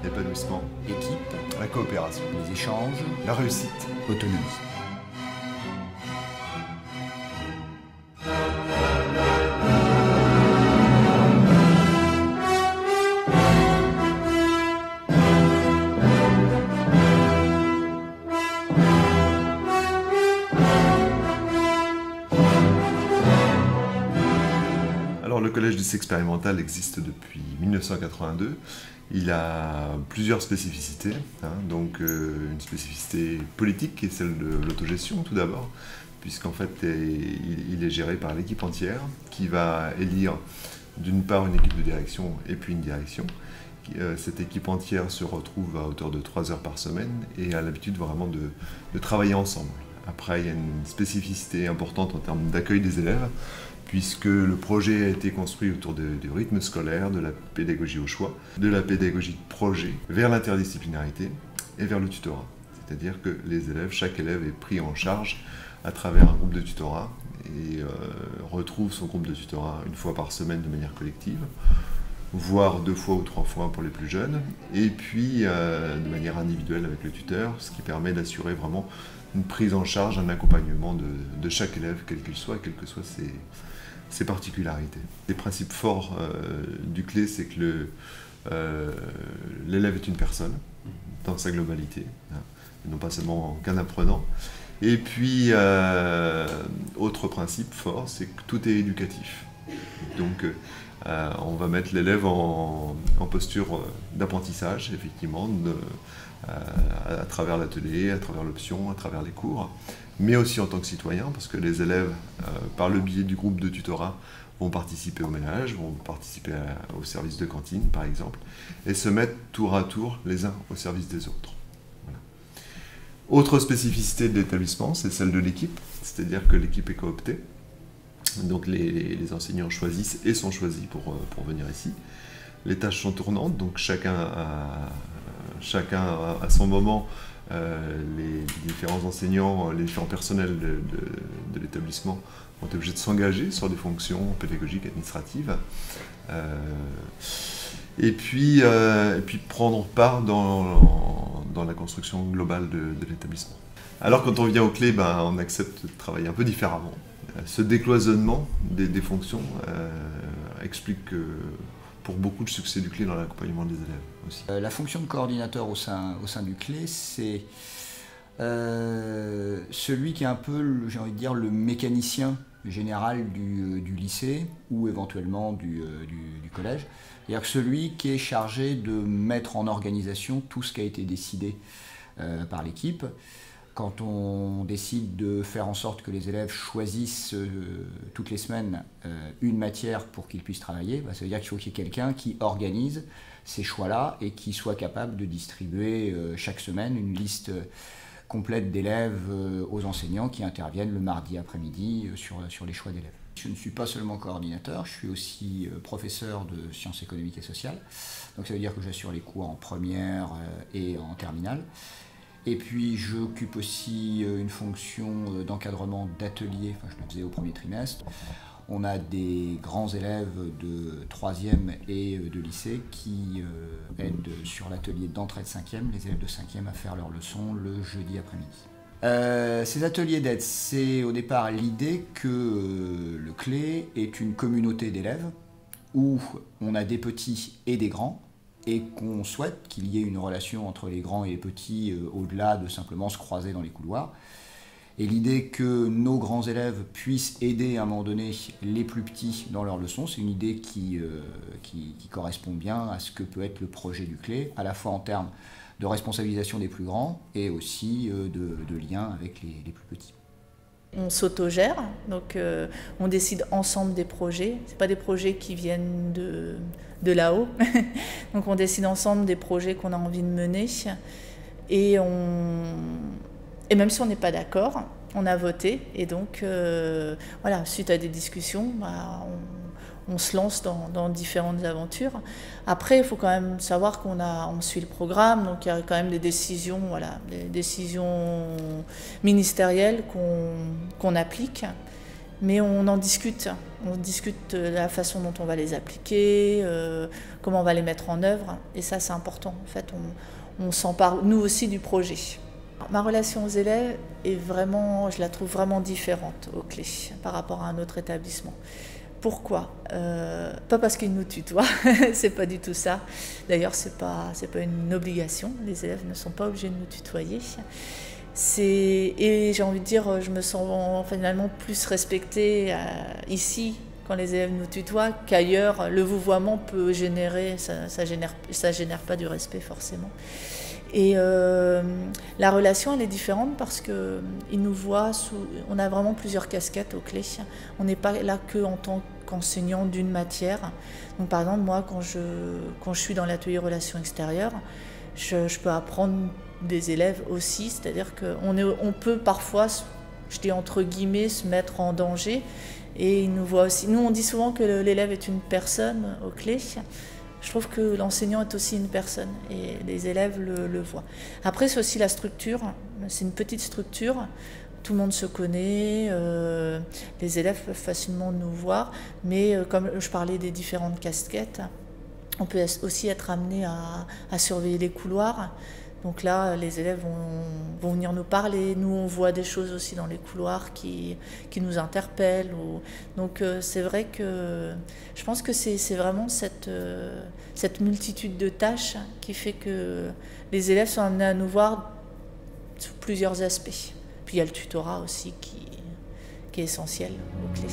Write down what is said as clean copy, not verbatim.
L'épanouissement, équipe, la coopération, les échanges, la réussite, autonomie. Alors le collège lycée expérimental existe depuis 1982. Il a plusieurs spécificités, donc une spécificité politique qui est celle de l'autogestion tout d'abord, puisqu'en fait il est géré par l'équipe entière qui va élire d'une part une équipe de direction et puis une direction. Cette équipe entière se retrouve à hauteur de 3 heures par semaine et a l'habitude vraiment de travailler ensemble. Après, il y a une spécificité importante en termes d'accueil des élèves, puisque le projet a été construit autour du rythme scolaire, de la pédagogie au choix, de la pédagogie de projet, vers l'interdisciplinarité et vers le tutorat. C'est-à-dire que les élèves, chaque élève est pris en charge à travers un groupe de tutorat et retrouve son groupe de tutorat une fois par semaine de manière collective, voire 2 fois ou 3 fois pour les plus jeunes, et puis de manière individuelle avec le tuteur, ce qui permet d'assurer vraiment une prise en charge, un accompagnement de chaque élève, quel qu'il soit, quelles que soient ses particularités. Les principes forts du CLE, c'est que l'élève est une personne dans sa globalité, et non pas seulement qu'un apprenant. Et puis, autre principe fort, c'est que tout est éducatif. Donc, on va mettre l'élève en posture d'apprentissage, effectivement, à travers l'atelier, à travers l'option, à travers les cours, mais aussi en tant que citoyen, parce que les élèves, par le biais du groupe de tutorat, vont participer au ménage, vont participer au service de cantine, par exemple, et se mettre tour à tour les uns au service des autres. Voilà. Autre spécificité de l'établissement, c'est celle de l'équipe, c'est-à-dire que l'équipe est cooptée. Donc les enseignants choisissent et sont choisis pour venir ici. Les tâches sont tournantes, donc chacun à son moment, les différents enseignants, les différents personnels de l'établissement ont été obligés de s'engager sur des fonctions pédagogiques, administratives, et puis prendre part dans la construction globale de l'établissement. Alors quand on vient au CLE, on accepte de travailler un peu différemment. Ce décloisonnement des fonctions explique pour beaucoup le succès du CLE dans l'accompagnement des élèves aussi. La fonction de coordinateur au sein du CLE, c'est celui qui est un peu, j'ai envie de dire, le mécanicien général du lycée ou éventuellement du collège. C'est-à-dire celui qui est chargé de mettre en organisation tout ce qui a été décidé par l'équipe. Quand on décide de faire en sorte que les élèves choisissent toutes les semaines une matière pour qu'ils puissent travailler, ça veut dire qu'il faut qu'il y ait quelqu'un qui organise ces choix-là et qui soit capable de distribuer chaque semaine une liste complète d'élèves aux enseignants qui interviennent le mardi après-midi sur les choix d'élèves. Je ne suis pas seulement coordinateur, je suis aussi professeur de sciences économiques et sociales. Donc ça veut dire que j'assure les cours en première et en terminale. Et puis j'occupe aussi une fonction d'encadrement d'atelier, je le faisais au premier trimestre. On a des grands élèves de 3e et de lycée qui aident sur l'atelier d'entrée de 5e, les élèves de 5e à faire leurs leçons le jeudi après-midi. Ces ateliers d'aide, c'est au départ l'idée que le CLE est une communauté d'élèves où on a des petits et des grands, et qu'on souhaite qu'il y ait une relation entre les grands et les petits au-delà de simplement se croiser dans les couloirs. Et l'idée que nos grands élèves puissent aider à un moment donné les plus petits dans leurs leçons, c'est une idée qui correspond bien à ce que peut être le projet du CLE, à la fois en termes de responsabilisation des plus grands et aussi de lien avec les plus petits. On s'autogère, donc on décide ensemble des projets. Ce pas des projets qui viennent de là-haut. Donc on décide ensemble des projets qu'on a envie de mener. Et même si on n'est pas d'accord, on a voté. Et donc, voilà, suite à des discussions, on se lance dans différentes aventures. Après, il faut quand même savoir on suit le programme, donc il y a quand même des décisions, des décisions ministérielles qu'on applique. mais on en discute. On discute de la façon dont on va les appliquer, comment on va les mettre en œuvre, et ça c'est important. En fait, on s'empare nous aussi du projet. Ma relation aux élèves est vraiment, je la trouve vraiment différente au Clé par rapport à un autre établissement. Pourquoi? Pas parce qu'ils nous tutoient, c'est pas du tout ça. D'ailleurs, c'est pas une obligation. Les élèves ne sont pas obligés de nous tutoyer. Et j'ai envie de dire, je me sens finalement plus respectée ici quand les élèves nous tutoient qu'ailleurs. Le vouvoiement peut générer, ça génère pas du respect forcément. Et la relation, elle est différente parce qu'ils nous voient on a vraiment plusieurs casquettes au Clé. On n'est pas là que en tant qu'enseignant d'une matière. Donc par exemple, moi, quand je suis dans l'atelier relations extérieures, je peux apprendre des élèves aussi, c'est-à-dire qu'on peut parfois, je dis entre guillemets, se mettre en danger, et ils nous voient aussi. Nous, on dit souvent que l'élève est une personne au Clé. Je trouve que l'enseignant est aussi une personne, et les élèves le voient. Après, c'est aussi la structure, c'est une petite structure, tout le monde se connaît, les élèves peuvent facilement nous voir, mais comme je parlais des différentes casquettes, on peut aussi être amené à surveiller les couloirs. Donc là, les élèves vont venir nous parler. Nous, on voit des choses aussi dans les couloirs qui nous interpellent. Donc c'est vrai que je pense que c'est vraiment cette multitude de tâches qui fait que les élèves sont amenés à nous voir sous plusieurs aspects. Puis il y a le tutorat aussi qui est essentiel au Clé.